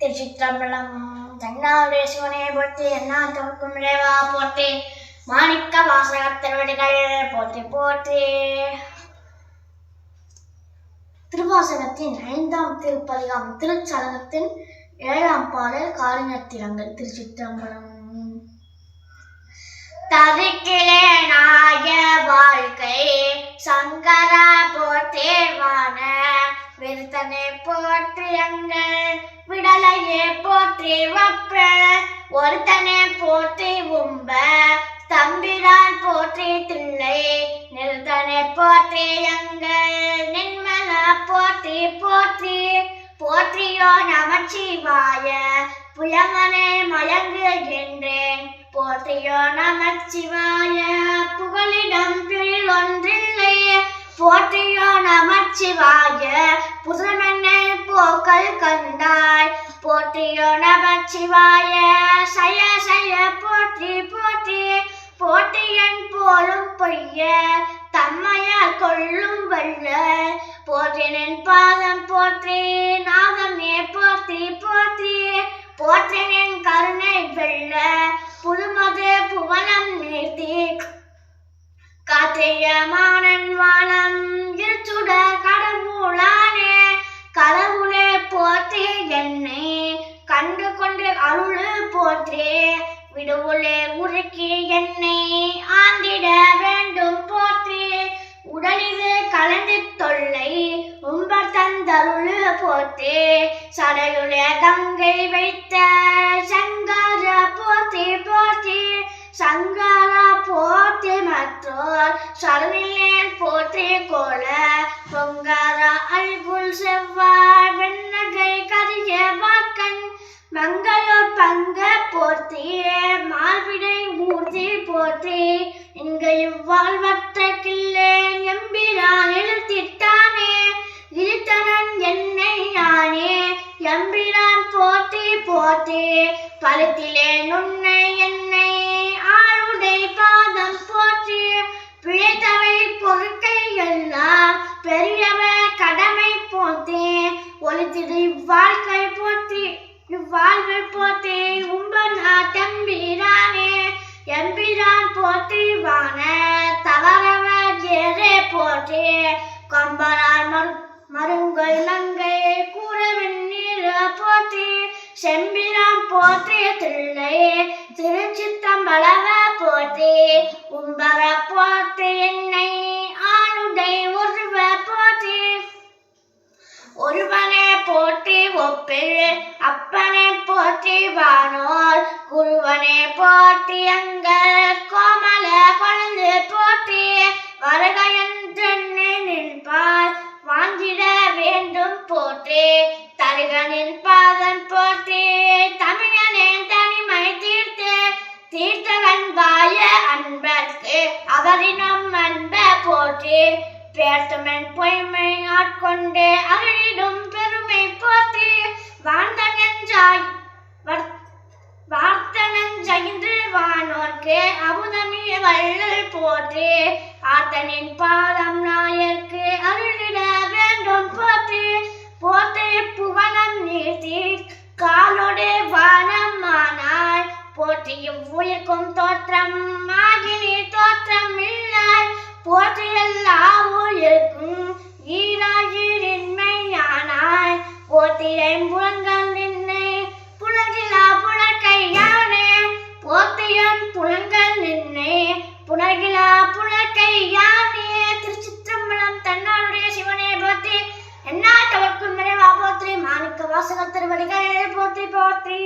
திருச்சிற்றம்பலம். தென்னாடுடைய சிவனே போற்றி, எந்நாட்டவர்க்கும் இறைவா போற்றி, மாணிக்க வாசகர் திருவடிகள் போற்றி போற்றி. திருவாசகத்தின் 5ஆம் திருப்பதிகம் திருச்சலகத்தின் 7ஆம் பாடல் காரினத்திரங்கள். திருச்சிற்றம்பலம். தரிக்கிலேனாய வாழ்க்கை சங்கர போற்றேவான விருத்தனை போற்றியங்கள் விடலையே போற்றி வப்ப ஒருத்தனை போற்றி உம்ப தம்பிரான் போற்றி தில்லை நிறுத்தனை போற்றி எங்கள் நின்மல போற்றி போற்றி போற்றியோ நமச்சிவாய புயமனை மயங்குகின்றேன் போற்றியோ நமச்சிவாய புகலிடம் பிரில் ஒன்றில்லை போற்றியோ நமச்சிவாய புதுமென்னை போக்கல் கண்டாய் போற்றியோ நமச்சிவாய சய சய போற்றி போற்றி போற்றியன் போலும் பொய்ய தம்மையால் கொள்ளும் வல்ல போற்றினன் பாதம் போற்றி நாதமே போற்றி போற்றி போற்றினன் கருணை வெல்ல புதுமது புவனம் நீர்த்தி காத்திய மானன் வானம் இருச்சுட கடவுளானே கடவுளே போற்றி என்னை கண்டு கொண்டு அருளு போற்றி விடுவுளே உருக்கி என்னை ஆந்திட வேண்டும் போற்றி உடலிலே கலந்து தொல்லை உம்பர் தந்தருளு போற்றி சடையுளே கங்கை வைத்த சங்கர போற்றி போற்றி சங்கர போற்றி மற்றோர் சரணிலேன் போற்றி கோல பொங்கர அல்குல் செவ்வாய் வெண்ணகை கரிய வாக்கன் மங்கையோர் பங்க போற்றி மால்விடை மூர்த்தி போற்றி இங்கு இவ்வாழ்வற்ற கில்லேன் எம்பிரான் எழுத்திட்டானே இழுத்தனன் என்னை யானே எம்பிரான் போற்றி போற்றி பழுத்திலே நுண்ணை என்னை ஆளுடை பாதம் போற்றி பிழைத்தவை பொருட்கை எல்லாம் பெரியவ கடமை போற்றி ஒளித்திடு வாழ்க்கை போற்றி வாழ்வை போற்றி உம்பனா தம்பிரானே எம்பிரான் போற்றி வான தவறவ ஜேரே போற்றி கொம்பராய் மருங்கை மங்கை கூறவன் நீர போற்றி செம்பிரான் போற்றி தில்லை திருச்சிற்றம்பலவ போற்றி உம்பர போற்றி என்னை ஆணுடை ஒருவ போற்றி ஒருவனை போற்றி ஒப்பில் அப்பனை போற்றி வானோர் குருவனை போற்றி எங்கள் கோமல கொழுந்து போற்றி வருக என்றென்னை நிற்பார் வாங்கிட வேண்டும் போற்றி தருகனின் பாதம் போற்றி தமிழனின் தனிமை தீர்த்து தீர்த்தகன் வாய அன்பர்க்கு அவரினம் அன்ப போற்றி பேர்த்தமன் பொய்மை ஆட்கொண்டு அருளிடும் பெருமை போற்றி வார்த்தனஞ்செய்து வானோர்க்கு அமுதமிய வள்ளல் போற்றி ஆத்தனின் பாதம் நாயர்க்கு அருளிட வேண்டும் போற்றி போற்றி புவனம் நீர்த்தி காலோடு வானம் ஆனாய் போற்றி இவ்வுயிர்க்கும் தோற்றம் ஆகினி தோற்றம் இல்லை போற்றி எல்லா உயிர்க்கும் ஈராயிரின்மையானாய் போற்றி ஐம்புலங்கள் நின்னை புலகிலா புலக்கையானே போற்றியன் புலங்கள் நின்னை புலகிலா புலக்கையானே. திருச்சிற்றம்பலம். தென்னாடுடைய சிவனே போற்றி, எந்நாட்டவர்க்கும் இறைவா போற்றி, மாணிக்க வாசகர் திருவடிகள் போற்றி போற்றி.